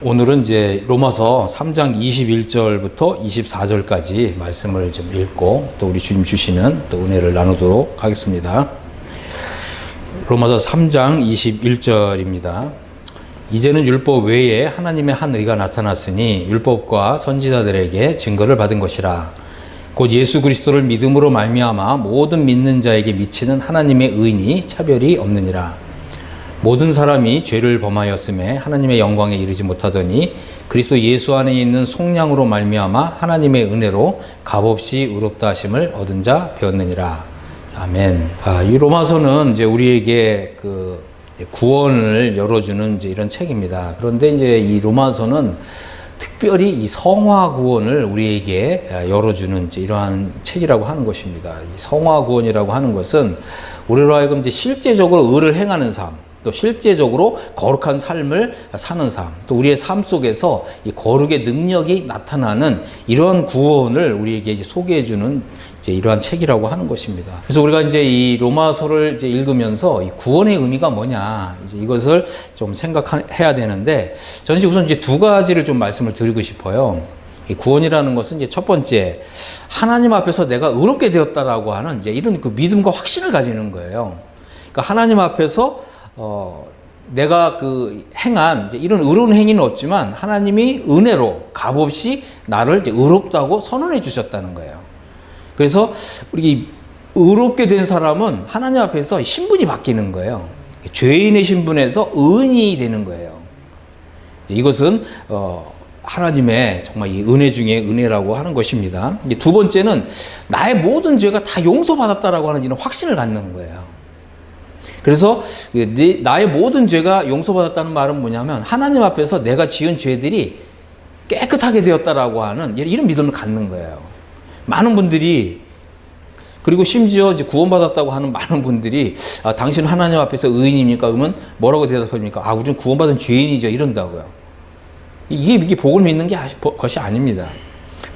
오늘은 이제 로마서 3장 21절부터 24절까지 말씀을 좀 읽고 또 우리 주님 주시는 또 은혜를 나누도록 하겠습니다. 로마서 3장 21절입니다. 이제는 율법 외에 하나님의 한 의가 나타났으니 율법과 선지자들에게 증거를 받은 것이라. 곧 예수 그리스도를 믿음으로 말미암아 모든 믿는 자에게 미치는 하나님의 의니 차별이 없느니라. 모든 사람이 죄를 범하였음에 하나님의 영광에 이르지 못하더니 그리스도 예수 안에 있는 속량으로 말미암아 하나님의 은혜로 값없이 의롭다 하심을 얻은 자 되었느니라. 아멘. 이 로마서는 이제 우리에게 그 구원을 열어주는 이제 이런 책입니다. 그런데 이제 이 로마서는 특별히 이 성화 구원을 우리에게 열어주는 이제 이러한 책이라고 하는 것입니다. 이 성화 구원이라고 하는 것은 우리로 하여금 이제 실제적으로 의를 행하는 삶, 또 실제적으로 거룩한 삶을 사는 삶, 또 우리의 삶 속에서 이 거룩의 능력이 나타나는 이러한 구원을 우리에게 이제 소개해주는 이제 이러한 책이라고 하는 것입니다. 그래서 우리가 이제 이 로마서를 이제 읽으면서 이 구원의 의미가 뭐냐, 이제 이것을 좀 생각해야 되는데, 저는 우선 이제 두 가지를 좀 말씀을 드리고 싶어요. 이 구원이라는 것은 이제 첫 번째, 하나님 앞에서 내가 의롭게 되었다라고 하는 이제 이런 그 믿음과 확신을 가지는 거예요. 그러니까 하나님 앞에서 내가 그 행한 이제 이런 의로운 행위는 없지만 하나님이 은혜로 값없이 나를 이제 의롭다고 선언해 주셨다는 거예요. 그래서 우리 의롭게 된 사람은 하나님 앞에서 신분이 바뀌는 거예요. 죄인의 신분에서 의인이 되는 거예요. 이것은 하나님의 정말 이 은혜 중에 은혜라고 하는 것입니다. 이제 두 번째는 나의 모든 죄가 다 용서받았다라고 하는 이런 확신을 갖는 거예요. 그래서 나의 모든 죄가 용서받았다는 말은 뭐냐면 하나님 앞에서 내가 지은 죄들이 깨끗하게 되었다라고 하는 이런 믿음을 갖는 거예요. 많은 분들이, 그리고 심지어 이제 구원받았다고 하는 많은 분들이 당신은 하나님 앞에서 의인입니까? 그러면 뭐라고 대답합니까? 우리는 구원받은 죄인이죠, 이런다고요. 이게 복을 믿는 것이 아닙니다.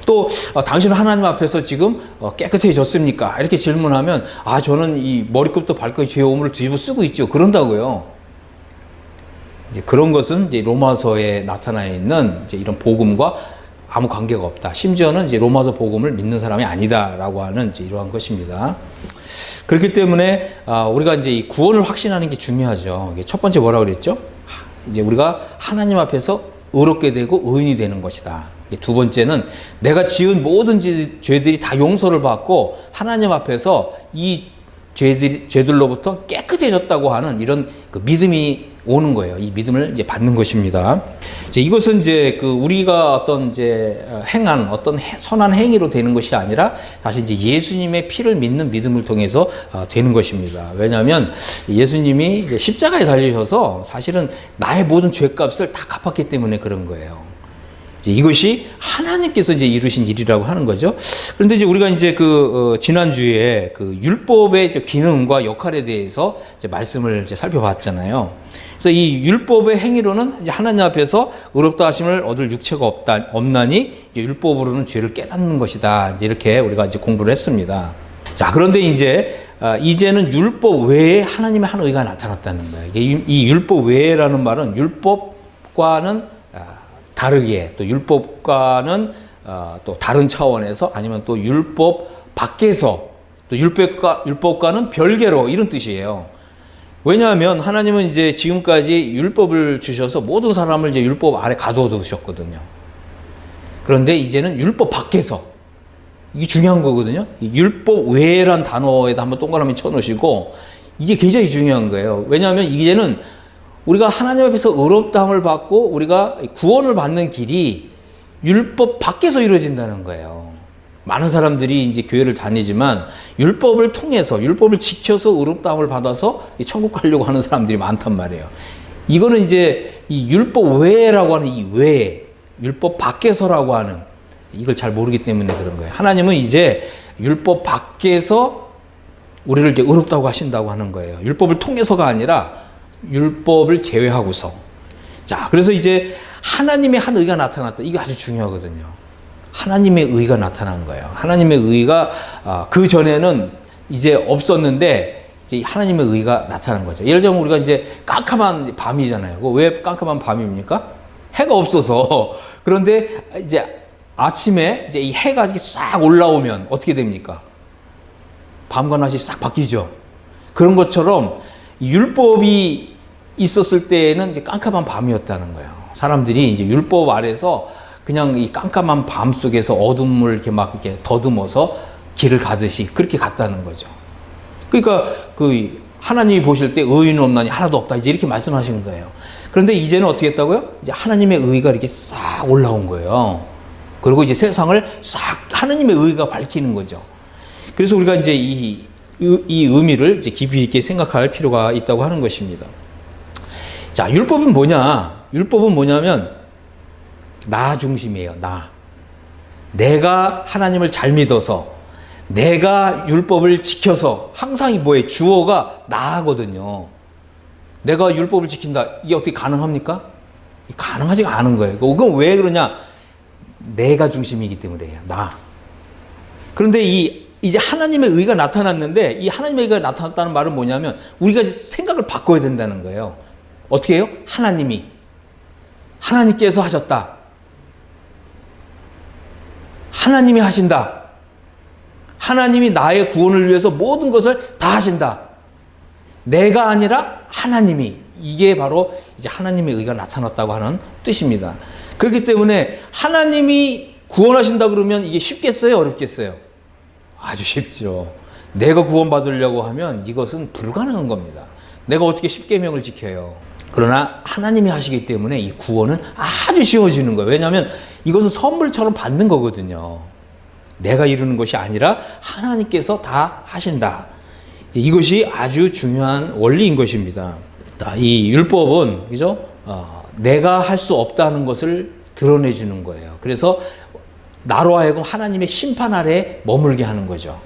또 당신은 하나님 앞에서 지금 깨끗해졌습니까? 이렇게 질문하면 저는 이 머리끝부터 발끝까지 죄의 오물을 뒤집어 쓰고 있죠, 그런다고요. 이제 그런 것은 이제 로마서에 나타나 있는 이제 이런 복음과 아무 관계가 없다. 심지어는 이제 로마서 복음을 믿는 사람이 아니다라고 하는 이제 이러한 것입니다. 그렇기 때문에 우리가 이제 이 구원을 확신하는 게 중요하죠. 첫 번째 뭐라고 그랬죠? 이제 우리가 하나님 앞에서 의롭게 되고 의인이 되는 것이다. 두 번째는 내가 지은 모든 죄들이 다 용서를 받고 하나님 앞에서 이 죄들로부터 깨끗해졌다고 하는 이런 그 믿음이 오는 거예요. 이 믿음을 이제 받는 것입니다. 이제 이것은 이제 그 우리가 어떤 이제 행한 어떤 선한 행위로 되는 것이 아니라 사실 이제 예수님의 피를 믿는 믿음을 통해서 되는 것입니다. 왜냐하면 예수님이 이제 십자가에 달리셔서 사실은 나의 모든 죄값을 다 갚았기 때문에 그런 거예요. 이것이 하나님께서 이제 이루신 일이라고 하는 거죠. 그런데 이제 우리가 이제 지난주에 그 율법의 이제 기능과 역할에 대해서 이제 말씀을 이제 살펴봤잖아요. 그래서 이 율법의 행위로는 이제 하나님 앞에서 의롭다 하심을 얻을 육체가 없나니 이제 율법으로는 죄를 깨닫는 것이다. 이제 이렇게 우리가 이제 공부를 했습니다. 자, 그런데 이제는 율법 외에 하나님의 한 의가 나타났다는 거예요. 이 율법 외라는 말은 율법과는 다르게, 또 율법과는 또 다른 차원에서, 아니면 또 율법 밖에서, 또 율법과는 별개로, 이런 뜻이에요. 왜냐하면 하나님은 이제 지금까지 율법을 주셔서 모든 사람을 이제 율법 아래 가두어 두셨거든요. 그런데 이제는 율법 밖에서, 이게 중요한 거거든요. 율법 외란 단어에다 한번 동그라미 쳐놓으시고, 이게 굉장히 중요한 거예요. 왜냐하면 이제는 우리가 하나님 앞에서 의롭다함을 받고 우리가 구원을 받는 길이 율법 밖에서 이루어진다는 거예요. 많은 사람들이 이제 교회를 다니지만 율법을 통해서, 율법을 지켜서 의롭다함을 받아서 천국 가려고 하는 사람들이 많단 말이에요. 이거는 이제 이 율법 외라고 하는 이 외, 율법 밖에서라고 하는, 이걸 잘 모르기 때문에 그런 거예요. 하나님은 이제 율법 밖에서 우리를 이제 의롭다고 하신다고 하는 거예요. 율법을 통해서가 아니라 율법을 제외하고서. 자, 그래서 이제 하나님의 한 의가 나타났다. 이게 아주 중요하거든요. 하나님의 의가 나타난 거예요. 하나님의 의가 그 전에는 이제 없었는데 이제 하나님의 의가 나타난 거죠. 예를 들면 우리가 이제 깜깜한 밤이잖아요. 왜 깜깜한 밤입니까? 해가 없어서. 그런데 이제 아침에 이제 이 해가 싹 올라오면 어떻게 됩니까? 밤과 낮이 싹 바뀌죠. 그런 것처럼 율법이 있었을 때에는 이제 깜깜한 밤이었다는 거예요. 사람들이 이제 율법 아래서 그냥 이 깜깜한 밤 속에서 어둠을 이렇게 막 이렇게 더듬어서 길을 가듯이 그렇게 갔다는 거죠. 그러니까 그 하나님이 보실 때 의인은 없나니 하나도 없다. 이제 이렇게 말씀하신 거예요. 그런데 이제는 어떻게 했다고요? 이제 하나님의 의가 이렇게 싹 올라온 거예요. 그리고 이제 세상을 싹 하나님의 의가 밝히는 거죠. 그래서 우리가 이제 이 의미를 이제 깊이 있게 생각할 필요가 있다고 하는 것입니다. 자, 율법은 뭐냐? 율법은 뭐냐면 나 중심이에요. 내가 하나님을 잘 믿어서 내가 율법을 지켜서 항상 이 뭐예요? 주어가 나거든요. 내가 율법을 지킨다. 이게 어떻게 가능합니까? 가능하지가 않은 거예요. 그건 왜 그러냐? 내가 중심이기 때문에요. 나. 그런데 이제 하나님의 의가 나타났는데 이 하나님의 의가 나타났다는 말은 뭐냐면 우리가 이제 생각을 바꿔야 된다는 거예요. 어떻게 해요? 하나님께서 하셨다. 하나님이 하신다. 하나님이 나의 구원을 위해서 모든 것을 다 하신다. 내가 아니라 하나님이. 이게 바로 이제 하나님의 의가 나타났다고 하는 뜻입니다. 그렇기 때문에 하나님이 구원하신다 그러면 이게 쉽겠어요? 어렵겠어요? 아주 쉽죠. 내가 구원받으려고 하면 이것은 불가능한 겁니다. 내가 어떻게 십계명을 지켜요? 그러나 하나님이 하시기 때문에 이 구원은 아주 쉬워지는 거예요. 왜냐하면 이것은 선물처럼 받는 거거든요. 내가 이루는 것이 아니라 하나님께서 다 하신다. 이것이 아주 중요한 원리인 것입니다. 이 율법은 그죠? 내가 할 수 없다는 것을 드러내주는 거예요. 그래서 나로 하여금 하나님의 심판 아래에 머물게 하는 거죠.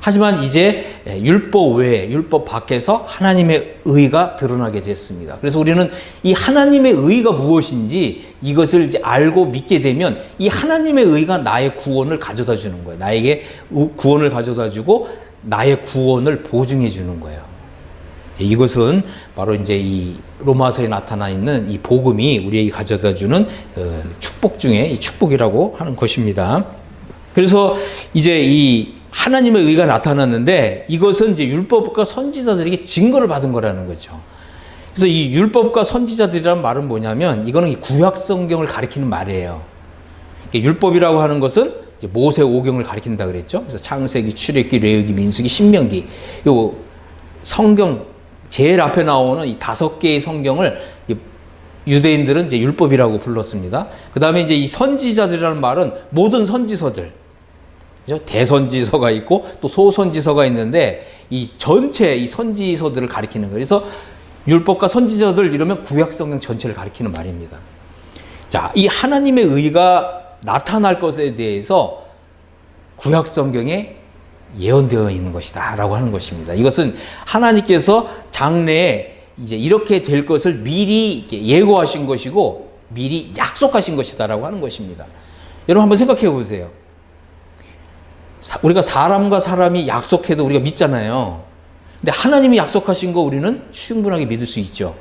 하지만 이제 율법 외에, 율법 밖에서 하나님의 의가 드러나게 됐습니다. 그래서 우리는 이 하나님의 의가 무엇인지 이것을 이제 알고 믿게 되면 이 하나님의 의가 나의 구원을 가져다 주는 거예요. 나에게 구원을 가져다 주고 나의 구원을 보증해 주는 거예요. 이것은 바로 이제 이 로마서에 나타나 있는 이 복음이 우리에게 가져다 주는 축복 중에 이 축복이라고 하는 것입니다. 그래서 이제 이 하나님의 의가 나타났는데 이것은 이제 율법과 선지자들에게 증거를 받은 거라는 거죠. 그래서 이 율법과 선지자들이라는 말은 뭐냐면 이거는 구약 성경을 가리키는 말이에요. 율법이라고 하는 것은 이제 모세 오경을 가리킨다 그랬죠. 그래서 창세기, 출애굽기, 레위기, 민수기, 신명기. 요 성경 제일 앞에 나오는 이 5개의 성경을 유대인들은 이제 율법이라고 불렀습니다. 그 다음에 이제 이 선지자들이라는 말은 모든 선지서들. 그죠? 대선지서가 있고 또 소선지서가 있는데 이 전체 이 선지서들을 가리키는 거예요. 그래서 율법과 선지자들 이러면 구약성경 전체를 가리키는 말입니다. 자, 이 하나님의 의가 나타날 것에 대해서 구약성경에 예언되어 있는 것이다 라고 하는 것입니다. 이것은 하나님께서 장래에 이제 이렇게 될 것을 미리 예고하신 것이고 미리 약속하신 것이다 라고 하는 것입니다. 여러분 한번 생각해 보세요. 우리가 사람과 사람이 약속해도 우리가 믿잖아요. 근데 하나님이 약속하신 거 우리는 충분하게 믿을 수 있죠.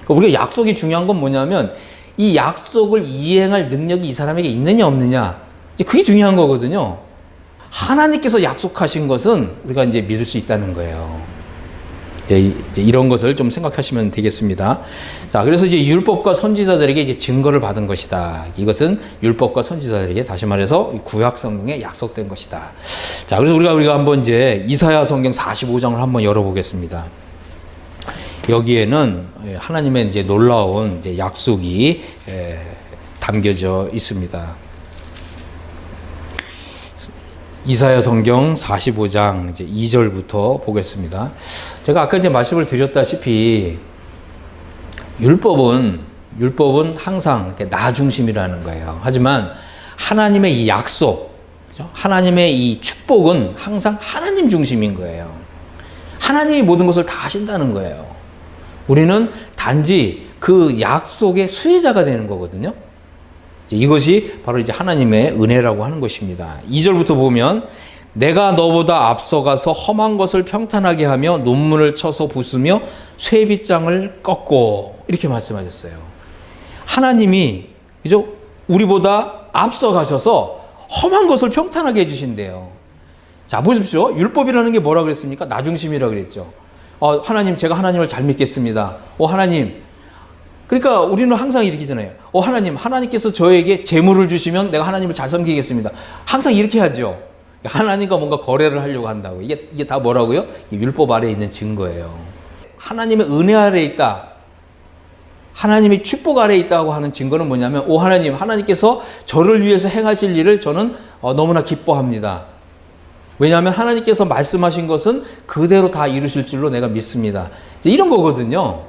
우리가 약속이 중요한 건 뭐냐면 이 약속을 이행할 능력이 이 사람에게 있느냐 없느냐, 그게 중요한 거거든요. 하나님께서 약속하신 것은 우리가 이제 믿을 수 있다는 거예요. 이제 이런 것을 좀 생각하시면 되겠습니다. 자, 그래서 이제 율법과 선지자들에게 이제 증거를 받은 것이다. 이것은 율법과 선지자들에게 다시 말해서 구약 성경에 약속된 것이다. 자, 그래서 우리가 한번 이제 이사야 성경 45장을 한번 열어보겠습니다. 여기에는 하나님의 이제 놀라운 이제 약속이 담겨져 있습니다. 이사야 성경 45장 이제 2절부터 보겠습니다. 제가 아까 이제 말씀을 드렸다시피 율법은 항상 나 중심이라는 거예요. 하지만 하나님의 이 약속, 그죠? 하나님의 이 축복은 항상 하나님 중심인 거예요. 하나님이 모든 것을 다 하신다는 거예요. 우리는 단지 그 약속의 수혜자가 되는 거거든요. 이것이 바로 이제 하나님의 은혜라고 하는 것입니다. 2절부터 보면 내가 너보다 앞서가서 험한 것을 평탄하게 하며 논문을 쳐서 부수며 쇠빗장을 꺾고 이렇게 말씀하셨어요. 하나님이 그죠? 우리보다 앞서가셔서 험한 것을 평탄하게 해주신대요. 자, 보십시오. 율법이라는 게 뭐라 그랬습니까? 나중심이라 그랬죠. 하나님, 제가 하나님을 잘 믿겠습니다. 하나님. 그러니까 우리는 항상 이렇게 하잖아요. 하나님, 하나님께서 저에게 재물을 주시면 내가 하나님을 잘 섬기겠습니다. 항상 이렇게 하죠. 하나님과 뭔가 거래를 하려고 한다고. 이게 다 뭐라고요? 율법 아래에 있는 증거예요. 하나님의 은혜 아래에 있다. 하나님의 축복 아래에 있다고 하는 증거는 뭐냐면, 하나님, 하나님께서 저를 위해서 행하실 일을 저는 너무나 기뻐합니다. 왜냐하면 하나님께서 말씀하신 것은 그대로 다 이루실 줄로 내가 믿습니다. 이런 거거든요.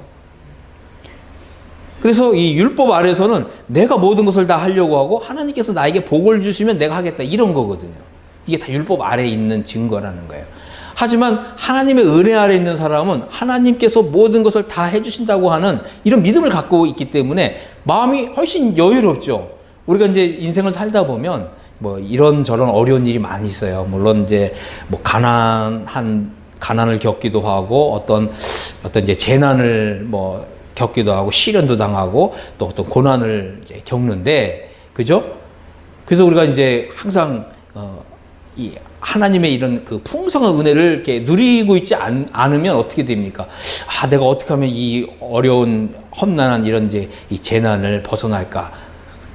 그래서 이 율법 아래에서는 내가 모든 것을 다 하려고 하고 하나님께서 나에게 복을 주시면 내가 하겠다, 이런 거거든요. 이게 다 율법 아래에 있는 증거라는 거예요. 하지만 하나님의 은혜 아래에 있는 사람은 하나님께서 모든 것을 다 해주신다고 하는 이런 믿음을 갖고 있기 때문에 마음이 훨씬 여유롭죠. 우리가 이제 인생을 살다 보면 뭐 이런저런 어려운 일이 많이 있어요. 물론 이제 뭐 가난을 겪기도 하고 어떤 이제 재난을 뭐 겪기도 하고 시련도 당하고 또 어떤 고난을 이제 겪는데, 그죠? 그래서 우리가 이제 항상 이 하나님의 이런 그 풍성한 은혜를 이렇게 누리고 있지 않으면 어떻게 됩니까? 내가 어떻게 하면 이 어려운 험난한 이런 이제 이 재난을 벗어날까?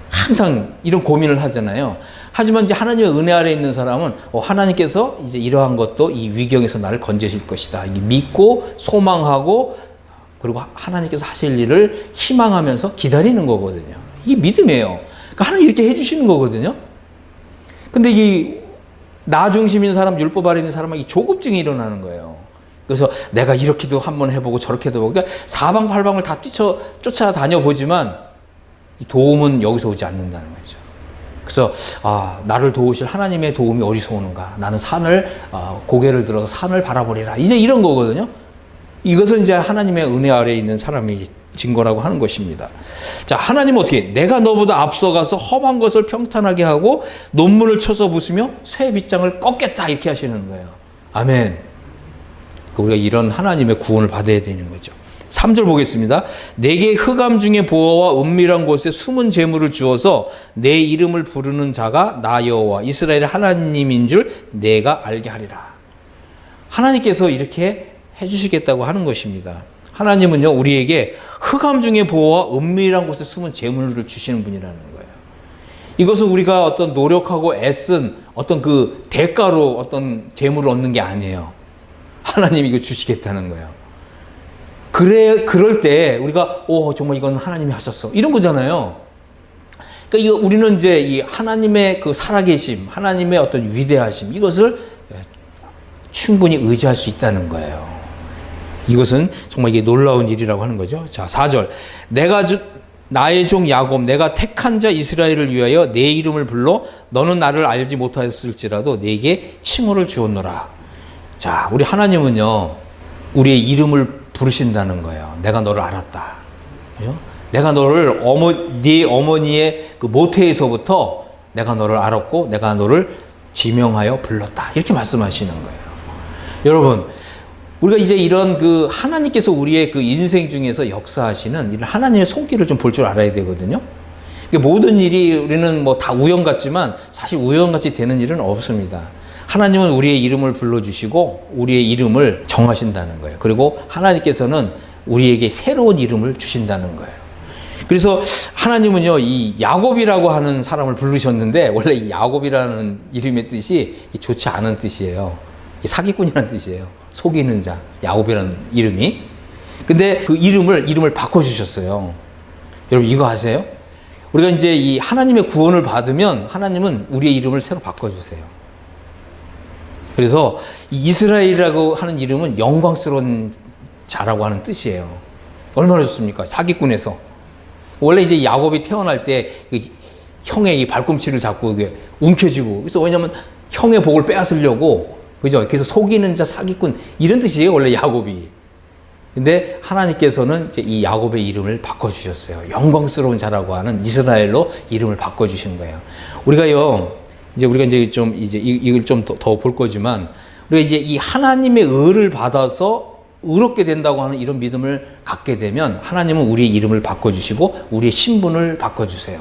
항상 이런 고민을 하잖아요. 하지만 이제 하나님의 은혜 아래에 있는 사람은 하나님께서 이제 이러한 것도 이 위경에서 나를 건져실 것이다. 믿고 소망하고 그리고 하나님께서 하실 일을 희망하면서 기다리는 거거든요. 이게 믿음이에요. 그러니까 하나님 이렇게 해주시는 거거든요. 근데 이 나 중심인 사람, 율법 아래 있는 사람은 이 조급증이 일어나는 거예요. 그래서 내가 이렇게도 한번 해보고 저렇게도 해보고, 그러니까 사방팔방을 다 쫓아다녀 보지만 도움은 여기서 오지 않는다는 거죠. 그래서 나를 도우실 하나님의 도움이 어디서 오는가? 나는 고개를 들어서 산을 바라보리라. 이제 이런 거거든요. 이것은 이제 하나님의 은혜 아래에 있는 사람이 증거라고 하는 것입니다. 자, 하나님은 어떻게? 내가 너보다 앞서가서 험한 것을 평탄하게 하고 논문을 쳐서 부수며 쇠 빗장을 꺾겠다, 이렇게 하시는 거예요. 아멘. 우리가 이런 하나님의 구원을 받아야 되는 거죠. 3절 보겠습니다. 내게 흑암 중에 보화와 은밀한 곳에 숨은 재물을 주어서 내 이름을 부르는 자가 나 여호와 이스라엘의 하나님인 줄 내가 알게 하리라. 하나님께서 이렇게 해주시겠다고 하는 것입니다. 하나님은요, 우리에게 흑암 중에 보호와 은밀한 곳에 숨은 재물을 주시는 분이라는 거예요. 이것은 우리가 어떤 노력하고 애쓴 어떤 그 대가로 어떤 재물을 얻는 게 아니에요. 하나님이 이거 주시겠다는 거예요. 그럴 때 우리가 정말 이건 하나님이 하셨어, 이런 거잖아요. 그러니까 우리는 이제 이 하나님의 그 살아계심, 하나님의 어떤 위대하심, 이것을 충분히 의지할 수 있다는 거예요. 이것은 정말 이게 놀라운 일이라고 하는 거죠. 자, 4절. 나의 종 야곱, 내가 택한 자 이스라엘을 위하여 내 이름을 불러 너는 나를 알지 못하였을지라도 내게 칭호를 주었노라. 자, 우리 하나님은요, 우리의 이름을 부르신다는 거예요. 내가 너를 알았다. 그죠? 내가 너를 네 어머니의 그 모태에서부터 내가 너를 알았고 내가 너를 지명하여 불렀다. 이렇게 말씀하시는 거예요. 여러분, 우리가 이제 이런 그 하나님께서 우리의 그 인생 중에서 역사하시는 이런 하나님의 손길을 좀 볼 줄 알아야 되거든요. 모든 일이 우리는 뭐 다 우연 같지만 사실 우연같이 되는 일은 없습니다. 하나님은 우리의 이름을 불러주시고 우리의 이름을 정하신다는 거예요. 그리고 하나님께서는 우리에게 새로운 이름을 주신다는 거예요. 그래서 하나님은요, 이 야곱이라고 하는 사람을 부르셨는데 원래 이 야곱이라는 이름의 뜻이 좋지 않은 뜻이에요. 사기꾼이라는 뜻이에요. 속이는 자, 야곱이라는 이름이. 근데 그 이름을 바꿔주셨어요. 여러분 이거 아세요? 우리가 이제 이 하나님의 구원을 받으면 하나님은 우리의 이름을 새로 바꿔주세요. 그래서 이스라엘이라고 하는 이름은 영광스러운 자라고 하는 뜻이에요. 얼마나 좋습니까? 사기꾼에서. 원래 이제 야곱이 태어날 때 형의 이 발꿈치를 잡고 움켜쥐고, 그래서 왜냐면 형의 복을 빼앗으려고, 그죠? 그래서 속이는 자, 사기꾼, 이런 뜻이에요, 원래 야곱이. 근데 하나님께서는 이제 이 야곱의 이름을 바꿔주셨어요. 영광스러운 자라고 하는 이스라엘로 이름을 바꿔주신 거예요. 우리가 이제 좀, 이걸 좀 더 볼 거지만, 우리가 이제 이 하나님의 의를 받아서 의롭게 된다고 하는 이런 믿음을 갖게 되면 하나님은 우리의 이름을 바꿔주시고 우리의 신분을 바꿔주세요.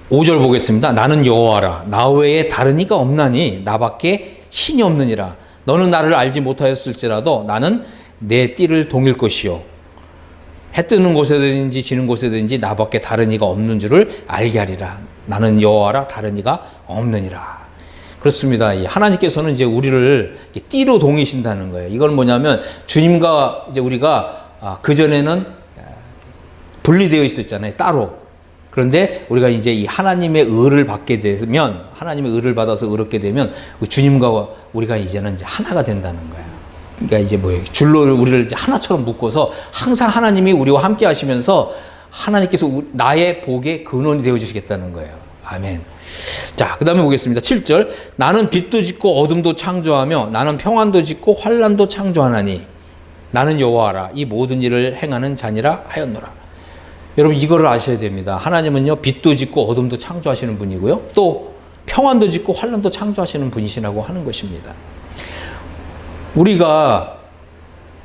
5절 보겠습니다. 나는 여호와라. 나 외에 다른 이가 없나니 나밖에 신이 없느니라. 너는 나를 알지 못하였을지라도 나는 내 띠를 동일 것이요. 해 뜨는 곳에든지 지는 곳에든지 나밖에 다른 이가 없는 줄을 알게 하리라. 나는 여호와라. 다른 이가 없느니라. 그렇습니다. 하나님께서는 이제 우리를 띠로 동이신다는 거예요. 이건 뭐냐면 주님과 이제 우리가 그전에는 분리되어 있었잖아요. 따로. 그런데 우리가 이제 이 하나님의 의를 받게 되면, 하나님의 의를 받아서 의롭게 되면 주님과 우리가 이제는 이제 하나가 된다는 거예요. 그러니까 이제 뭐예요? 줄로 우리를 이제 하나처럼 묶어서 항상 하나님이 우리와 함께 하시면서 하나님께서 나의 복의 근원이 되어 주시겠다는 거예요. 아멘. 자, 그 다음에 보겠습니다. 7절. 나는 빛도 짓고 어둠도 창조하며 나는 평안도 짓고 환난도 창조하나니 나는 여호와라. 이 모든 일을 행하는 자니라 하였노라. 여러분 이거를 아셔야 됩니다. 하나님은요 빛도 짓고 어둠도 창조하시는 분이고요. 또 평안도 짓고 환난도 창조하시는 분이시라고 하는 것입니다. 우리가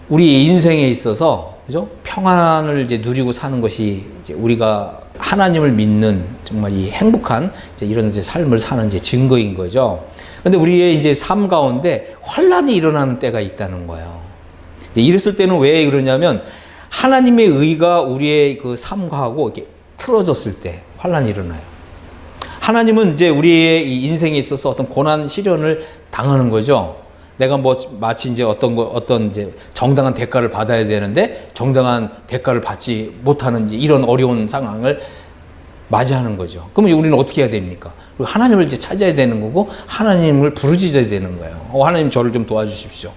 우리 인생에 있어서 그죠? 평안을 이제 누리고 사는 것이 이제 우리가 하나님을 믿는 정말 이 행복한 이제 이런 이제 삶을 사는 이제 증거인 거죠. 근데 우리의 이제 삶 가운데 환란이 일어나는 때가 있다는 거예요. 이랬을 때는 왜 그러냐면 하나님의 의가 우리의 그 삶과하고 이렇게 틀어졌을 때 환란이 일어나요. 하나님은 이제 우리의 이 인생에 있어서 어떤 고난 시련을 당하는 거죠. 내가 뭐 마치 이제 어떤 이제 정당한 대가를 받아야 되는데 정당한 대가를 받지 못하는 이런 어려운 상황을 맞이하는 거죠. 그러면 우리는 어떻게 해야 됩니까? 하나님을 이제 찾아야 되는 거고 하나님을 부르짖어야 되는 거예요. 하나님 저를 좀 도와주십시오.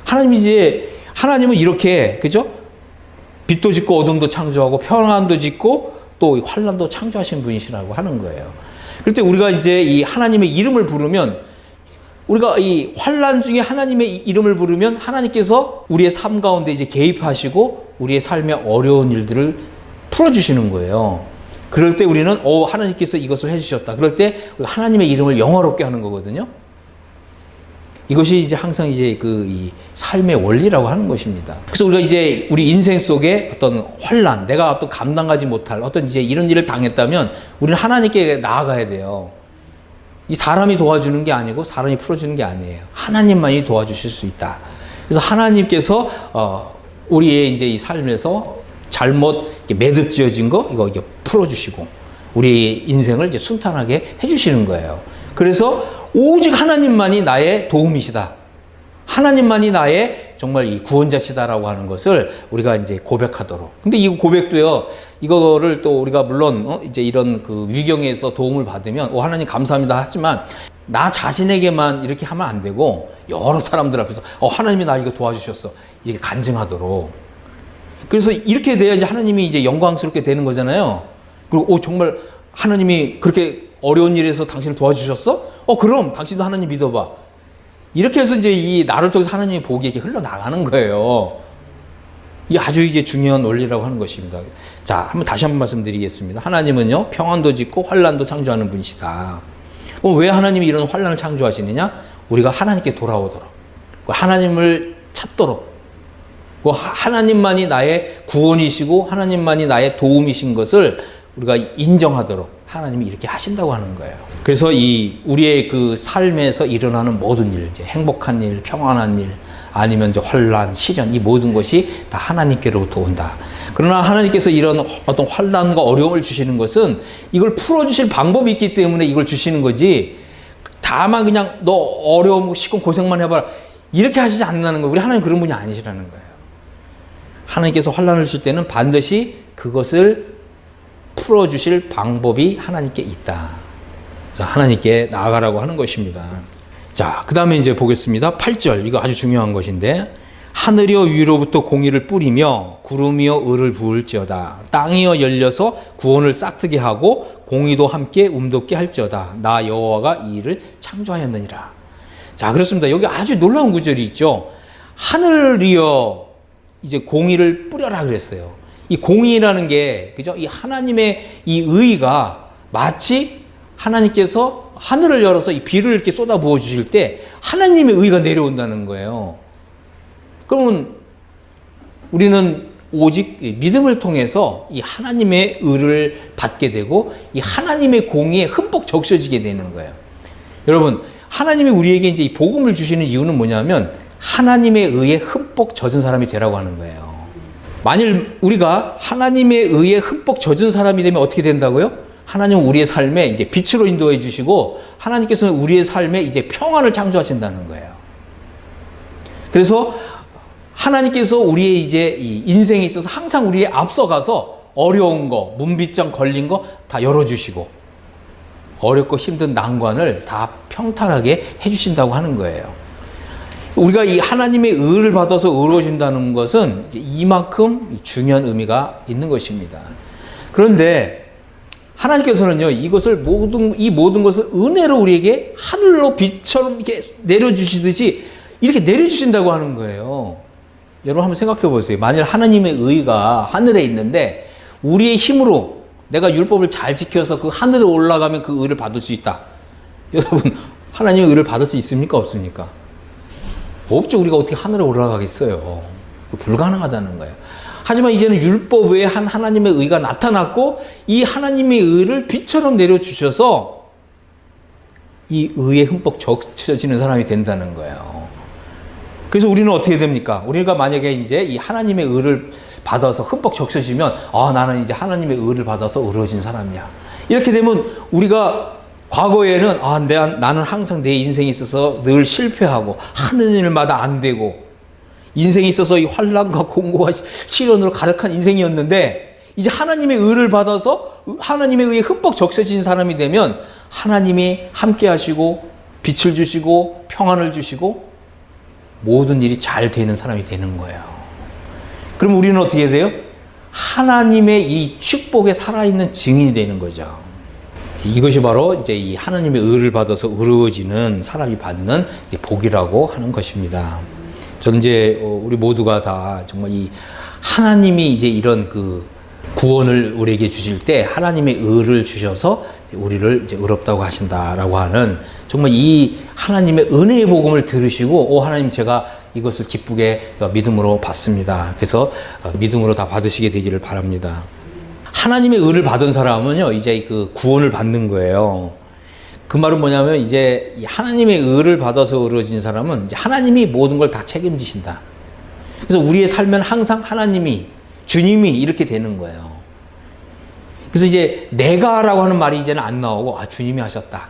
하나님은 이렇게 그죠? 빛도 짓고 어둠도 창조하고 평안도 짓고 또 환난도 창조하신 분이시라고 하는 거예요. 그럴 때 우리가 이제 이 하나님의 이름을 부르면 우리가 이 환난 중에 하나님의 이름을 부르면 하나님께서 우리의 삶 가운데 이제 개입하시고 우리의 삶의 어려운 일들을 풀어주시는 거예요. 그럴 때 우리는 하나님께서 이것을 해주셨다. 그럴 때 하나님의 이름을 영화롭게 하는 거거든요. 이것이 이제 항상 이제 이 삶의 원리라고 하는 것입니다. 그래서 우리가 이제 우리 인생 속에 어떤 환난, 내가 어떤 감당하지 못할 어떤 이제 이런 일을 당했다면 우리는 하나님께 나아가야 돼요. 이 사람이 도와주는 게 아니고 사람이 풀어주는 게 아니에요. 하나님만이 도와주실 수 있다. 그래서 하나님께서 우리의 이제 이 삶에서 잘못 매듭지어진 거 이거 풀어주시고 우리 인생을 이제 순탄하게 해주시는 거예요. 그래서 오직 하나님만이 나의 도움이시다. 하나님만이 나의 정말 이 구원자시다라고 하는 것을 우리가 이제 고백하도록. 근데 이 고백도요, 이거를 또 우리가 물론 이제 이런 그 위경에서 도움을 받으면 하나님 감사합니다 하지만 나 자신에게만 이렇게 하면 안 되고 여러 사람들 앞에서 하나님이 나 이거 도와주셨어 이렇게 간증하도록. 그래서 이렇게 돼야 이제 하나님이 이제 영광스럽게 되는 거잖아요. 그리고 정말 하나님이 그렇게 어려운 일에서 당신을 도와주셨어? 그럼 당신도 하나님 믿어봐. 이렇게 해서 이제 이 나를 통해서 하나님의 복이 이렇게 흘러나가는 거예요. 이게 아주 이제 중요한 원리라고 하는 것입니다. 자, 다시 한번 말씀드리겠습니다. 하나님은요, 평안도 짓고 환난도 창조하는 분이시다. 왜 하나님이 이런 환난을 창조하시느냐? 우리가 하나님께 돌아오도록, 하나님을 찾도록, 하나님만이 나의 구원이시고 하나님만이 나의 도움이신 것을 우리가 인정하도록 하나님이 이렇게 하신다고 하는 거예요. 그래서 우리의 그 삶에서 일어나는 모든 일, 이제 행복한 일, 평안한 일, 아니면 이제 환난, 시련, 이 모든 것이 다 하나님께로부터 온다. 그러나 하나님께서 이런 어떤 환난과 어려움을 주시는 것은 이걸 풀어주실 방법이 있기 때문에 이걸 주시는 거지. 다만 그냥 너 어려움, 시고 고생만 해봐라 이렇게 하시지 않는다는 거예요. 우리 하나님 그런 분이 아니시라는 거예요. 하나님께서 환난을 줄 때는 반드시 그것을 풀어주실 방법이 하나님께 있다. 그래서 하나님께 나아가라고 하는 것입니다. 자, 그 다음에 이제 보겠습니다. 8절, 이거 아주 중요한 것인데, 하늘이여 위로부터 공의를 뿌리며 구름이여 의를 부을지어다. 땅이여 열려서 구원을 싹트게 하고 공의도 함께 움돋게 할지어다. 나 여호와가 이 일을 창조하였느니라. 자, 그렇습니다. 여기 아주 놀라운 구절이 있죠. 하늘이여 이제 공의를 뿌려라 그랬어요. 이 공의라는 게, 그죠? 이 하나님의 이 의가 마치 하나님께서 하늘을 열어서 이 비를 이렇게 쏟아 부어 주실 때 하나님의 의가 내려온다는 거예요. 그러면 우리는 오직 믿음을 통해서 이 하나님의 의를 받게 되고 이 하나님의 공의에 흠뻑 적셔지게 되는 거예요. 여러분, 하나님이 우리에게 이제 이 복음을 주시는 이유는 뭐냐면 하나님의 의에 흠뻑 젖은 사람이 되라고 하는 거예요. 만일 우리가 하나님의 의에 흠뻑 젖은 사람이 되면 어떻게 된다고요? 하나님은 우리의 삶에 이제 빛으로 인도해 주시고 하나님께서는 우리의 삶에 이제 평안을 창조하신다는 거예요. 그래서 하나님께서 우리의 이제 이 인생에 있어서 항상 우리의 앞서가서 어려운 거, 문빗장 걸린 거 다 열어주시고 어렵고 힘든 난관을 다 평탄하게 해주신다고 하는 거예요. 우리가 이 하나님의 의를 받아서 의로워진다는 것은 이만큼 중요한 의미가 있는 것입니다. 그런데 하나님께서는요, 이 모든 것을 은혜로 우리에게 하늘로 빛처럼 이렇게 내려주시듯이 이렇게 내려주신다고 하는 거예요. 여러분 한번 생각해 보세요. 만일 하나님의 의가 하늘에 있는데 우리의 힘으로 내가 율법을 잘 지켜서 그 하늘에 올라가면 그 의를 받을 수 있다. 여러분, 하나님의 의를 받을 수 있습니까? 없습니까? 없죠. 우리가 어떻게 하늘에 올라가겠어요. 불가능하다는 거예요. 하지만 이제는 율법 외에 한 하나님의 의가 나타났고 이 하나님의 의를 빛처럼 내려주셔서 이 의에 흠뻑 적셔지는 사람이 된다는 거예요. 그래서 우리는 어떻게 됩니까? 우리가 만약에 이제 이 하나님의 의를 받아서 흠뻑 적셔지면 나는 이제 하나님의 의를 받아서 의로워진 사람이야. 이렇게 되면 우리가 과거에는 나는 항상 내 인생에 있어서 늘 실패하고 하는 일마다 안 되고 인생에 있어서 이 환난과 공고와 시련으로 가득한 인생이었는데 이제 하나님의 의를 받아서 하나님의 의에 흠뻑 적셔진 사람이 되면 하나님이 함께 하시고 빛을 주시고 평안을 주시고 모든 일이 잘 되는 사람이 되는 거예요. 그럼 우리는 어떻게 돼요? 하나님의 이 축복에 살아있는 증인이 되는 거죠. 이것이 바로 이제 이 하나님의 의를 받아서 의로워지는 사람이 받는 이제 복이라고 하는 것입니다. 저는 이제 우리 모두가 다 정말 이 하나님이 이제 이런 그 구원을 우리에게 주실 때 하나님의 의를 주셔서 우리를 이제 의롭다고 하신다라고 하는 정말 이 하나님의 은혜의 복음을 들으시고 하나님 제가 이것을 기쁘게 믿음으로 받습니다. 그래서 믿음으로 다 받으시게 되기를 바랍니다. 하나님의 의를 받은 사람은요 이제 그 구원을 받는 거예요. 그 말은 뭐냐면 이제 하나님의 의를 받아서 의로워진 사람은 이제 하나님이 모든 걸 다 책임지신다. 그래서 우리의 삶은 항상 하나님이 주님이 이렇게 되는 거예요. 그래서 이제 내가라고 하는 말이 이제는 안 나오고 주님이 하셨다.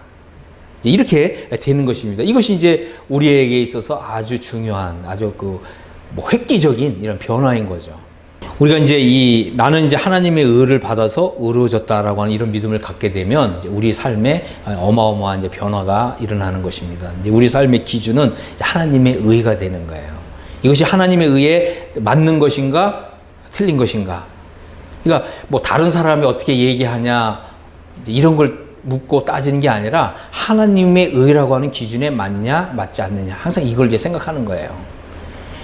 이제 이렇게 되는 것입니다. 이것이 이제 우리에게 있어서 아주 중요한 아주 획기적인 이런 변화인 거죠. 우리가 이제 나는 이제 하나님의 의를 받아서 의로워졌다라고 하는 이런 믿음을 갖게 되면 이제 우리 삶에 어마어마한 이제 변화가 일어나는 것입니다. 이제 우리 삶의 기준은 하나님의 의가 되는 거예요. 이것이 하나님의 의에 맞는 것인가, 틀린 것인가. 그러니까 다른 사람이 어떻게 얘기하냐 이런 걸 묻고 따지는 게 아니라 하나님의 의라고 하는 기준에 맞냐, 맞지 않느냐. 항상 이걸 이제 생각하는 거예요.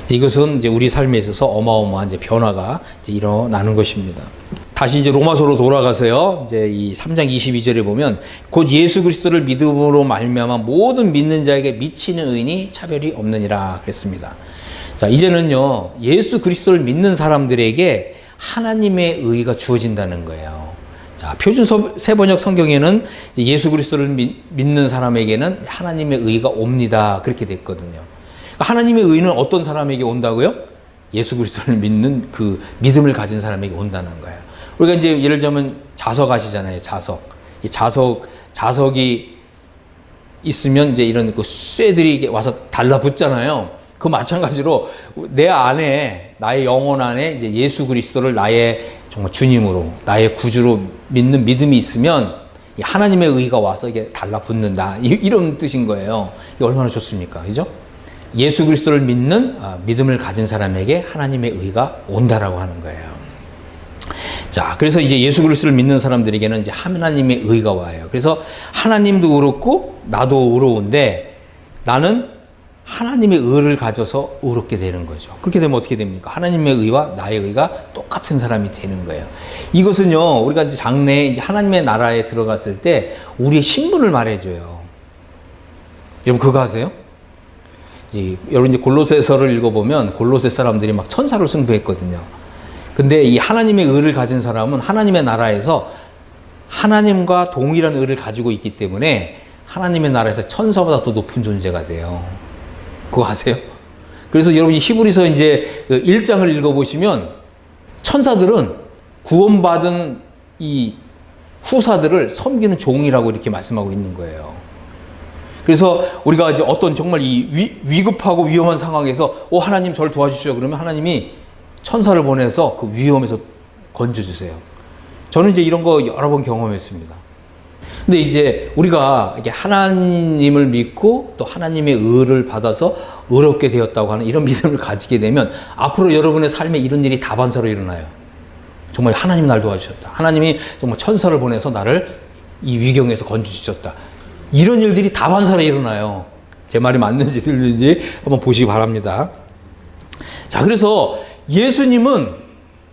이것은 이제 우리 삶에 있어서 어마어마한 이제 변화가 이제 일어나는 것입니다. 다시 이제 로마서로 돌아가서요. 이제 이 3장 22절에 보면 곧 예수 그리스도를 믿음으로 말미암아 모든 믿는 자에게 미치는 의인이 차별이 없느니라 그랬습니다. 자, 이제는요. 예수 그리스도를 믿는 사람들에게 하나님의 의가 주어진다는 거예요. 자, 표준 세번역 성경에는 예수 그리스도를 믿는 사람에게는 하나님의 의가 옵니다. 그렇게 됐거든요. 하나님의 의는 어떤 사람에게 온다고요? 예수 그리스도를 믿는 그 믿음을 가진 사람에게 온다는 거예요. 우리가 이제 예를 들면 자석 아시잖아요. 자석. 이 자석이 있으면 이제 이런 그 쇠들이 와서 달라붙잖아요. 그 마찬가지로 내 안에 나의 영혼 안에 이제 예수 그리스도를 나의 정말 주님으로 나의 구주로 믿는 믿음이 있으면 하나님의 의가 와서 이게 달라붙는다. 이런 뜻인 거예요. 이게 얼마나 좋습니까? 그죠? 예수 그리스도를 믿는 믿음을 가진 사람에게 하나님의 의가 온다라고 하는 거예요. 자, 그래서 이제 예수 그리스도를 믿는 사람들에게는 이제 하나님의 의가 와요. 그래서 하나님도 의롭고 나도 의로운데 나는 하나님의 의를 가져서 의롭게 되는 거죠. 그렇게 되면 어떻게 됩니까? 하나님의 의와 나의 의가 똑같은 사람이 되는 거예요. 이것은요, 우리가 이제 장래에 이제 하나님의 나라에 들어갔을 때 우리의 신분을 말해줘요. 여러분 그거 아세요? 여러분 이제 골로새서를 읽어보면 골로새 사람들이 막 천사를 숭배했거든요. 근데 이 하나님의 의를 가진 사람은 하나님의 나라에서 하나님과 동일한 의를 가지고 있기 때문에 하나님의 나라에서 천사보다 더 높은 존재가 돼요. 그거 아세요? 그래서 여러분이 히브리서 이제 1장을 읽어보시면 천사들은 구원받은 이 후사들을 섬기는 종이라고 이렇게 말씀하고 있는 거예요. 그래서 우리가 이제 어떤 정말 이 위급하고 위험한 상황에서 하나님 저를 도와주시오. 그러면 하나님이 천사를 보내서 그 위험에서 건져주세요. 저는 이제 이런 거 여러 번 경험했습니다. 근데 이제 우리가 이게 하나님을 믿고 또 하나님의 의를 받아서 의롭게 되었다고 하는 이런 믿음을 가지게 되면 앞으로 여러분의 삶에 이런 일이 다반사로 일어나요. 정말 하나님 날 도와주셨다. 하나님이 정말 천사를 보내서 나를 이 위경에서 건져주셨다. 이런 일들이 다반사로 일어나요. 제 말이 맞는지 틀린지 한번 보시기 바랍니다. 자, 그래서 예수님은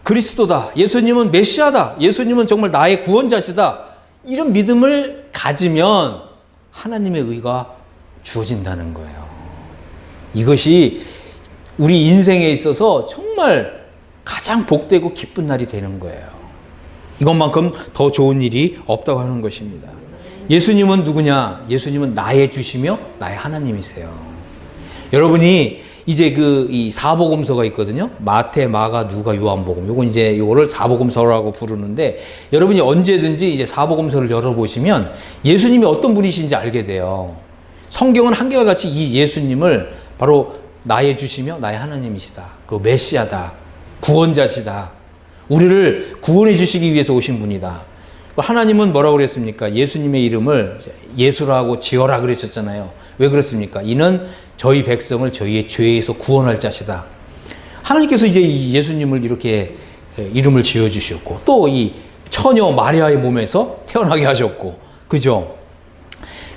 그리스도다. 예수님은 메시아다. 예수님은 정말 나의 구원자시다. 이런 믿음을 가지면 하나님의 의가 주어진다는 거예요. 이것이 우리 인생에 있어서 정말 가장 복되고 기쁜 날이 되는 거예요. 이것만큼 더 좋은 일이 없다고 하는 것입니다. 예수님은 누구냐? 예수님은 나의 주시며 나의 하나님이세요. 여러분이 이제 이 사복음서가 있거든요. 마태, 마가, 누가, 요한복음. 요거를 사복음서라고 부르는데 여러분이 언제든지 이제 사복음서를 열어보시면 예수님이 어떤 분이신지 알게 돼요. 성경은 한결같이 이 예수님을 바로 나의 주시며 나의 하나님이시다. 그 메시아다. 구원자시다. 우리를 구원해 주시기 위해서 오신 분이다. 하나님은 뭐라고 그랬습니까? 예수님의 이름을 예수라고 지어라 그랬었잖아요. 왜 그렇습니까? 이는 저희 백성을 저희의 죄에서 구원할 자시다. 하나님께서 이제 예수님을 이렇게 이름을 지어주셨고 또 이 처녀 마리아의 몸에서 태어나게 하셨고, 그죠?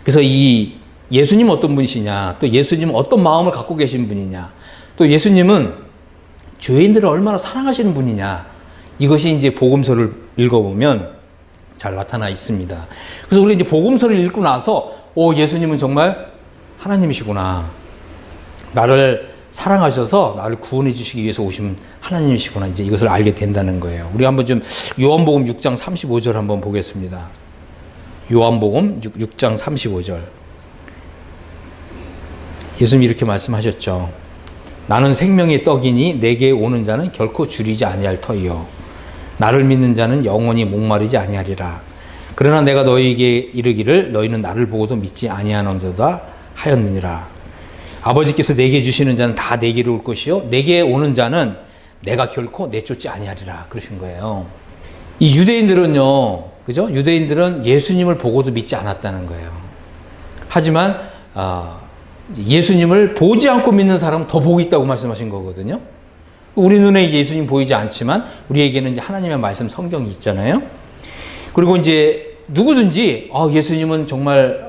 그래서 이 예수님은 어떤 분이시냐, 또 예수님은 어떤 마음을 갖고 계신 분이냐, 또 예수님은 죄인들을 얼마나 사랑하시는 분이냐, 이것이 이제 복음서를 읽어보면 잘 나타나 있습니다. 그래서 우리가 이제 복음서를 읽고 나서 예수님은 정말 하나님이시구나. 나를 사랑하셔서 나를 구원해 주시기 위해서 오신 하나님이시구나. 이제 이것을 알게 된다는 거예요. 우리 한번 좀 요한복음 6장 35절 한번 보겠습니다. 요한복음 6장 35절. 예수님이 이렇게 말씀하셨죠. 나는 생명의 떡이니 내게 오는 자는 결코 줄이지 아니할 터이요. 나를 믿는 자는 영원히 목마르지 아니하리라. 그러나 내가 너희에게 이르기를 너희는 나를 보고도 믿지 아니하는도다 하였느니라. 아버지께서 내게 주시는 자는 다 내게로 올 것이요 내게 오는 자는 내가 결코 내쫓지 아니하리라 그러신 거예요. 이 유대인들은요, 그죠? 유대인들은 예수님을 보고도 믿지 않았다는 거예요. 하지만 예수님을 보지 않고 믿는 사람은 더 복이 있다고 말씀하신 거거든요. 우리 눈에 예수님 보이지 않지만 우리에게는 이제 하나님의 말씀 성경이 있잖아요. 그리고 이제 누구든지 예수님은 정말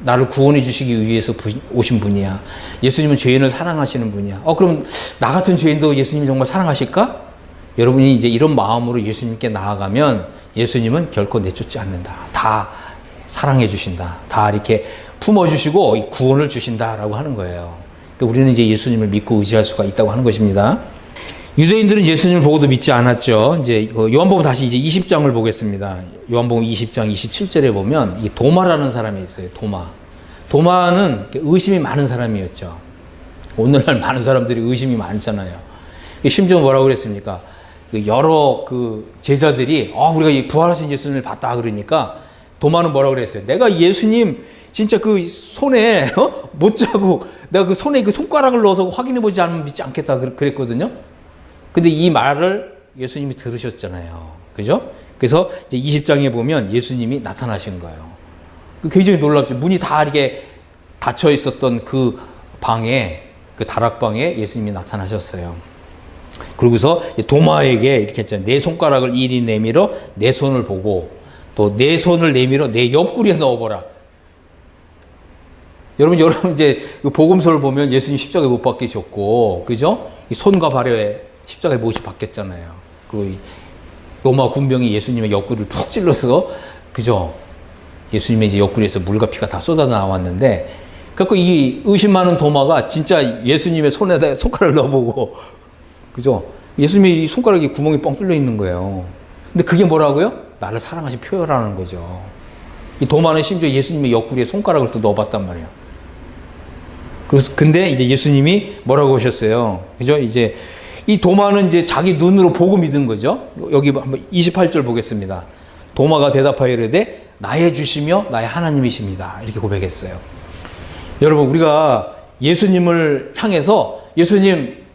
나를 구원해 주시기 위해서 오신 분이야. 예수님은 죄인을 사랑하시는 분이야. 그럼 나 같은 죄인도 예수님이 정말 사랑하실까? 여러분이 이제 이런 마음으로 예수님께 나아가면 예수님은 결코 내쫓지 않는다. 다 사랑해 주신다. 다 이렇게 품어주시고 구원을 주신다라고 하는 거예요. 그러니까 우리는 이제 예수님을 믿고 의지할 수가 있다고 하는 것입니다. 유대인들은 예수님을 보고도 믿지 않았죠. 이제 요한복음 다시 이제 20장을 보겠습니다. 요한복음 20장 27절에 보면 이 도마라는 사람이 있어요. 도마는 의심이 많은 사람이었죠. 오늘날 많은 사람들이 의심이 많잖아요. 심지어 뭐라고 그랬습니까? 여러 제자들이 우리가 이 부활하신 예수님을 봤다 그러니까 도마는 뭐라고 그랬어요? 내가 예수님 진짜 그 손에 못 자고 내가 그 손에 그 손가락을 넣어서 확인해 보지 않으면 믿지 않겠다 그랬거든요. 근데 이 말을 예수님이 들으셨잖아요. 그죠? 그래서 이제 20장에 보면 예수님이 나타나신 거예요. 굉장히 놀랍죠. 문이 다 이렇게 닫혀 있었던 그 방에, 그 다락방에 예수님이 나타나셨어요. 그러고서 도마에게 이렇게 했잖아요. 내 손가락을 이리 내밀어 내 손을 보고 또 내 손을 내밀어 내 옆구리에 넣어보라. 여러분 이제 복음서를 보면 예수님 십자가에 못 박히셨고, 그죠? 이 손과 발에 십자가에 못이 박혔잖아요. 그리고 로마 군병이 예수님의 옆구리를 푹 찔러서, 그죠? 예수님의 이제 옆구리에서 물과 피가 다 쏟아 나왔는데, 그래서 이 의심 많은 도마가 진짜 예수님의 손에다 손가락을 넣어보고, 그죠? 예수님의 이 손가락에 구멍이 뻥 뚫려 있는 거예요. 근데 그게 뭐라고요? 나를 사랑하신 표현하는 거죠. 이 도마는 심지어 예수님의 옆구리에 손가락을 또 넣어봤단 말이에요. 그래서 근데 이제 예수님이 뭐라고 하셨어요? 그죠? 이제 이 도마는 이제 자기 눈으로 보고 믿은 거죠. 여기 한번 28절 보겠습니다. 도마가 대답하여 이르되 나의 주시며 나의 하나님이십니다. 이렇게 고백했어요. 여러분, 우리가 예수님을 향해서 예수님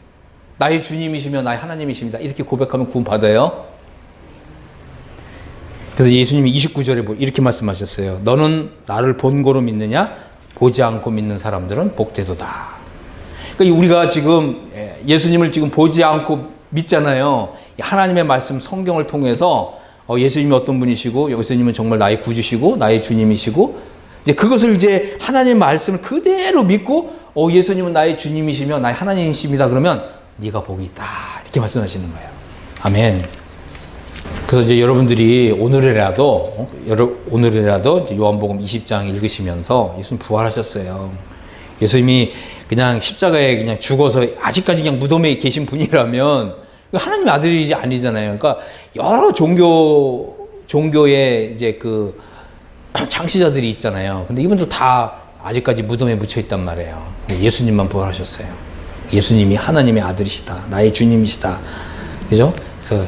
나의 주님이시며 나의 하나님이십니다. 이렇게 고백하면 구원 받아요. 그래서 예수님이 29절에 이렇게 말씀하셨어요. 너는 나를 본고로 믿느냐? 보지 않고 믿는 사람들은 복되도다. 그러니까 우리가 지금 예수님을 지금 보지 않고 믿잖아요. 하나님의 말씀 성경을 통해서 예수님이 어떤 분이시고 예수님은 정말 나의 구주시고 나의 주님이시고 이제 그것을 이제 하나님의 말씀을 그대로 믿고 예수님은 나의 주님이시며 나의 하나님이십니다. 그러면 네가 복이 있다. 이렇게 말씀하시는 거예요. 아멘. 그래서 이제 여러분들이 오늘이라도 요한복음 20장 읽으시면서 예수님 부활하셨어요. 예수님이 그냥 십자가에 그냥 죽어서 아직까지 그냥 무덤에 계신 분이라면 하나님의 아들이 아니잖아요. 그러니까 여러 종교의 이제 그 창시자들이 있잖아요. 근데 이분들 다 아직까지 무덤에 묻혀 있단 말이에요. 예수님만 부활하셨어요. 예수님이 하나님의 아들이시다. 나의 주님이시다. 그죠? 그래서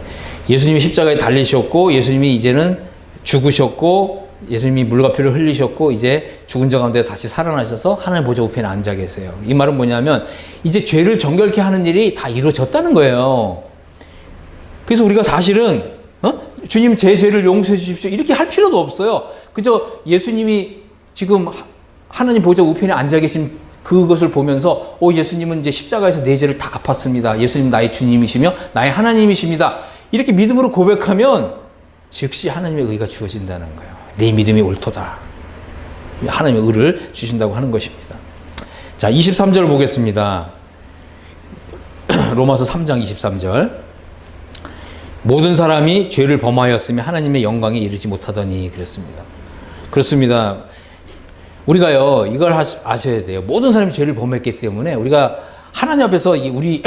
예수님이 십자가에 달리셨고, 예수님이 이제는 죽으셨고, 예수님이 물과 피를 흘리셨고, 이제 죽은 자 가운데 다시 살아나셔서 하나님 보좌 우편에 앉아 계세요. 이 말은 뭐냐면, 이제 죄를 정결케 하는 일이 다 이루어졌다는 거예요. 그래서 우리가 사실은, 주님 제 죄를 용서해 주십시오. 이렇게 할 필요도 없어요. 그저 예수님이 지금 하나님 보좌 우편에 앉아 계신 그것을 보면서, 예수님은 이제 십자가에서 내 죄를 다 갚았습니다. 예수님 나의 주님이시며 나의 하나님이십니다. 이렇게 믿음으로 고백하면 즉시 하나님의 의가 주어진다는 거예요. 내 믿음이 옳도다. 하나님의 의를 주신다고 하는 것입니다. 자, 23절 보겠습니다. 로마서 3장 23절. 모든 사람이 죄를 범하였으며 하나님의 영광에 이르지 못하더니 그랬습니다. 그렇습니다. 우리가요, 이걸 아셔야 돼요. 모든 사람이 죄를 범했기 때문에 우리가 하나님 앞에서 우리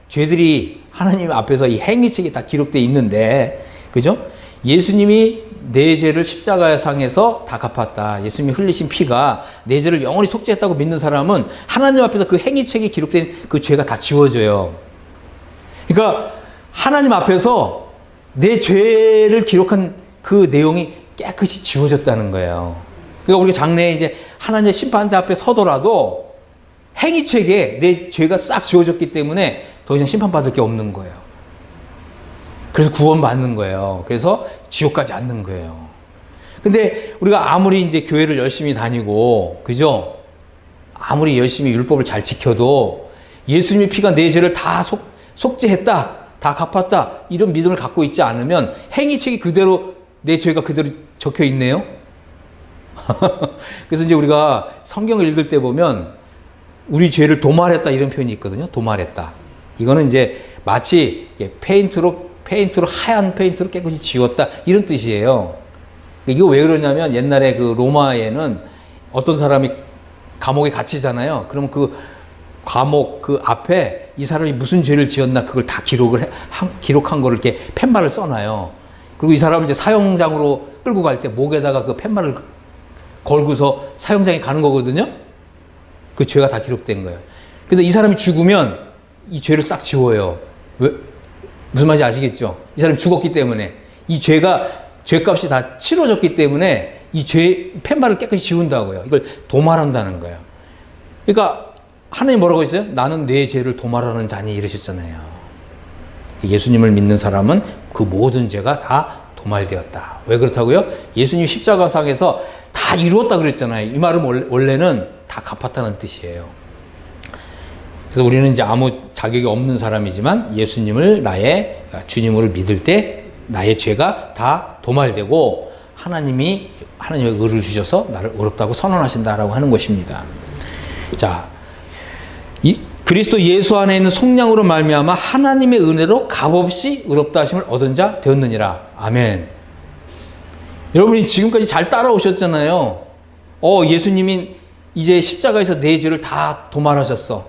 죄들이 하나님 앞에서 이 행위책에 다 기록되어 있는데, 그죠? 예수님이 내 죄를 십자가의 상에서 다 갚았다. 예수님이 흘리신 피가 내 죄를 영원히 속죄했다고 믿는 사람은 하나님 앞에서 그 행위책에 기록된 그 죄가 다 지워져요. 그러니까 하나님 앞에서 내 죄를 기록한 그 내용이 깨끗이 지워졌다는 거예요. 그러니까 우리가 장래에 이제 하나님의 심판대 앞에 서더라도 행위책에 내 죄가 싹 지워졌기 때문에 더 이상 심판받을 게 없는 거예요. 그래서 구원받는 거예요. 그래서 지옥 가지 않는 거예요. 근데 우리가 아무리 이제 교회를 열심히 다니고, 그죠? 아무리 열심히 율법을 잘 지켜도 예수님의 피가 내 죄를 다 속죄했다, 다 갚았다, 이런 믿음을 갖고 있지 않으면 행위책이 그대로, 내 죄가 그대로 적혀 있네요. 그래서 이제 우리가 성경을 읽을 때 보면 우리 죄를 도말했다 이런 표현이 있거든요. 도말했다. 이거는 이제 마치 페인트로 하얀 페인트로 깨끗이 지웠다 이런 뜻이에요. 이거 왜 그러냐면 옛날에 그 로마에는 어떤 사람이 감옥에 갇히잖아요. 그러면 그 감옥 그 앞에 이 사람이 무슨 죄를 지었나 그걸 다 기록한 거를 이렇게 팻말을 써놔요. 그리고 이 사람을 이제 사형장으로 끌고 갈 때 목에다가 그 팻말을 걸고서 사형장에 가는 거거든요. 그 죄가 다 기록된 거예요. 그래서 이 사람이 죽으면 이 죄를 싹 지워요. 왜? 무슨 말인지 아시겠죠? 이 사람이 죽었기 때문에 이 죄값이 다 치러졌기 때문에 이 팻말을 깨끗이 지운다고요. 이걸 도말한다는 거예요. 그러니까 하나님 뭐라고 했어요? 나는 내 죄를 도말하는 자니 이러셨잖아요. 예수님을 믿는 사람은 그 모든 죄가 다 도말되었다. 왜 그렇다고요? 예수님 십자가상에서 다 이루었다 그랬잖아요. 이 말은 원래는 다 갚았다는 뜻이에요. 그래서 우리는 이제 아무 자격이 없는 사람이지만 예수님을 나의 주님으로 믿을 때 나의 죄가 다 도말되고 하나님의 의를 주셔서 나를 의롭다고 선언하신다라고 하는 것입니다. 자, 그리스도 예수 안에 있는 속량으로 말미암아 하나님의 은혜로 값없이 의롭다 하심을 얻은 자 되었느니라. 아멘. 여러분이 지금까지 잘 따라오셨잖아요. 예수님이 이제 십자가에서 내 죄를 다 도말하셨어.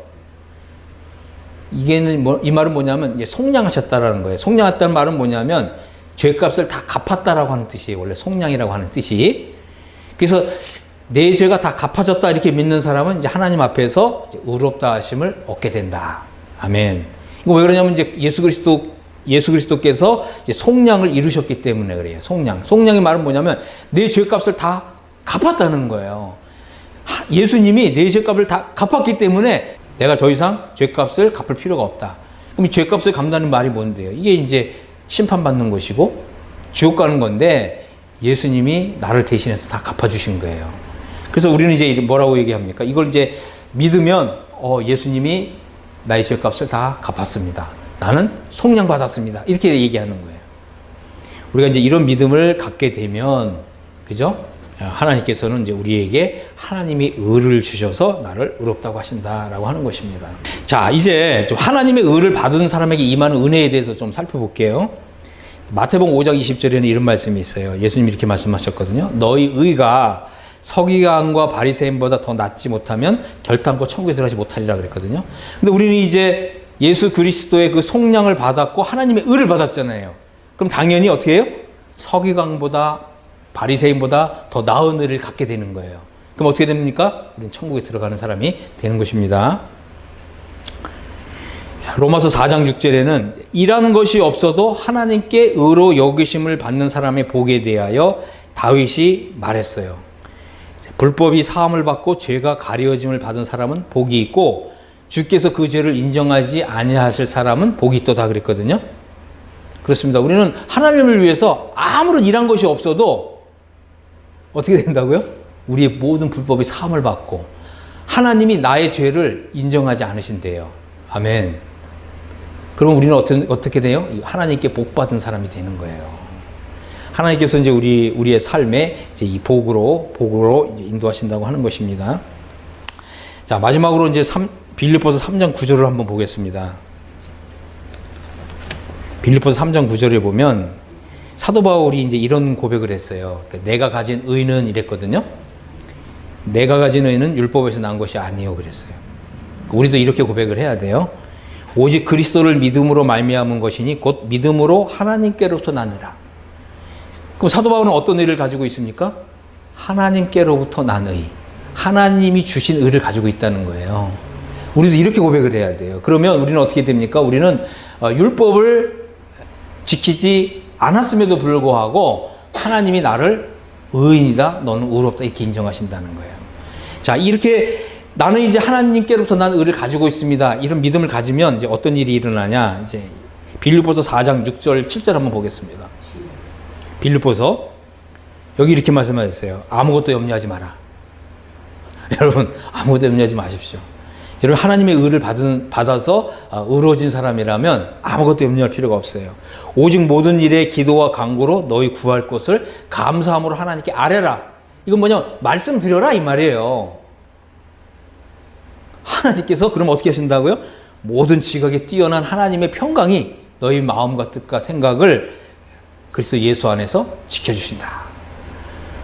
이게는 이 말은 뭐냐면 이제 속량하셨다라는 거예요. 속량했다는 말은 뭐냐면 죄값을 다 갚았다라고 하는 뜻이에요. 원래 속량이라고 하는 뜻이. 그래서 내 죄가 다 갚아졌다 이렇게 믿는 사람은 이제 하나님 앞에서 이제 의롭다 하심을 얻게 된다. 아멘. 이거 왜 그러냐면 이제 예수 그리스도께서 이제 속량을 이루셨기 때문에 그래요. 속량. 속량의 말은 뭐냐면 내 죄값을 다 갚았다는 거예요. 예수님이 내 죄값을 다 갚았기 때문에 내가 더 이상 죄값을 갚을 필요가 없다. 그럼 이 죄값을 갚는다는 말이 뭔데요? 이게 이제 심판받는 것이고 지옥 가는 건데 예수님이 나를 대신해서 다 갚아주신 거예요. 그래서 우리는 이제 뭐라고 얘기합니까? 이걸 이제 믿으면 예수님이 나의 죄값을 다 갚았습니다. 나는 속량받았습니다. 이렇게 얘기하는 거예요. 우리가 이제 이런 믿음을 갖게 되면, 그죠? 하나님께서는 이제 우리에게 하나님이 의를 주셔서 나를 의롭다고 하신다라고 하는 것입니다. 자, 이제 좀 하나님의 의를 받은 사람에게 임하는 은혜에 대해서 좀 살펴볼게요. 마태복음 5장 20절에는 이런 말씀이 있어요. 예수님이 이렇게 말씀하셨거든요. 너희 의가 서기관과 바리새인보다 더 낫지 못하면 결단코 천국에 들어가지 못하리라 그랬거든요. 근데 우리는 이제 예수 그리스도의 그 속량을 받았고 하나님의 의를 받았잖아요. 그럼 당연히 어떻게 해요? 서기관보다 바리새인보다 더 나은 의를 갖게 되는 거예요. 그럼 어떻게 됩니까? 우리는 천국에 들어가는 사람이 되는 것입니다. 로마서 4장 6절에는 일하는 것이 없어도 하나님께 의로 여기심을 받는 사람의 복에 대하여 다윗이 말했어요. 불법이 사함을 받고 죄가 가려짐을 받은 사람은 복이 있고 주께서 그 죄를 인정하지 아니하실 사람은 복이 있도다 그랬거든요. 그렇습니다. 우리는 하나님을 위해서 아무런 일한 것이 없어도 어떻게 된다고요? 우리의 모든 불법이 사함을 받고 하나님이 나의 죄를 인정하지 않으신대요. 아멘. 그럼 우리는 어떻게 돼요? 하나님께 복 받은 사람이 되는 거예요. 하나님께서 이제 우리의 삶에 이제 이 복으로 이제 인도하신다고 하는 것입니다. 자, 마지막으로 이제 빌립보서 3장 9절을 한번 보겠습니다. 빌립보서 3장 9절에 보면 사도 바울이 이제 이런 고백을 했어요. 그러니까 내가 가진 의는 이랬거든요. 내가 가진 의는 율법에서 난 것이 아니요 그랬어요. 우리도 이렇게 고백을 해야 돼요. 오직 그리스도를 믿음으로 말미암은 것이니 곧 믿음으로 하나님께로부터 나느라. 그럼 사도 바울은 어떤 의를 가지고 있습니까? 하나님께로부터 난 의. 하나님이 주신 의를 가지고 있다는 거예요. 우리도 이렇게 고백을 해야 돼요. 그러면 우리는 어떻게 됩니까? 우리는 율법을 지키지 않았음에도 불구하고 하나님이 나를 의인이다, 너는 의롭다 이렇게 인정하신다는 거예요. 자, 이렇게 나는 이제 하나님께로부터 난 의를 가지고 있습니다. 이런 믿음을 가지면 이제 어떤 일이 일어나냐? 이제 빌립보서 4장 6절 7절 한번 보겠습니다. 빌립보서 여기 이렇게 말씀하셨어요. 아무것도 염려하지 마라. 여러분 아무것도 염려하지 마십시오. 여러분 하나님의 의를 받아서 의로워진 사람이라면 아무것도 염려할 필요가 없어요. 오직 모든 일에 기도와 간구로 너희 구할 것을 감사함으로 하나님께 아뢰라. 이건 뭐냐? 말씀드려라 이 말이에요. 하나님께서 그럼 어떻게 하신다고요? 모든 지각에 뛰어난 하나님의 평강이 너희 마음과 뜻과 생각을 그리스도 예수 안에서 지켜주신다.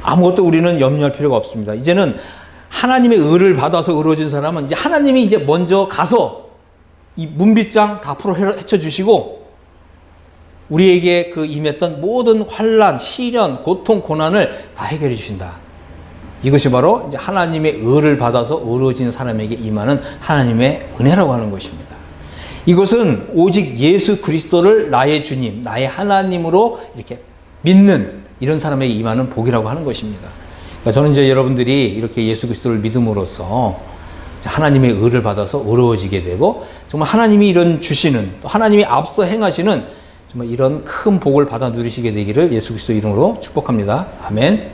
아무것도 우리는 염려할 필요가 없습니다. 이제는 하나님의 의를 받아서 의로워진 사람은 이제 하나님이 이제 먼저 가서 이 문빗장 다 풀어 헤쳐주시고 우리에게 그 임했던 모든 환난, 시련, 고통, 고난을 다 해결해 주신다. 이것이 바로 이제 하나님의 의를 받아서 의로워진 사람에게 임하는 하나님의 은혜라고 하는 것입니다. 이것은 오직 예수 그리스도를 나의 주님, 나의 하나님으로 이렇게 믿는 이런 사람에게 임하는 복이라고 하는 것입니다. 그러니까 저는 이제 여러분들이 이렇게 예수 그리스도를 믿음으로써 하나님의 의를 받아서 의로워지게 되고 정말 하나님이 이런 주시는 또 하나님이 앞서 행하시는 정말 이런 큰 복을 받아 누리시게 되기를 예수 그리스도 이름으로 축복합니다. 아멘.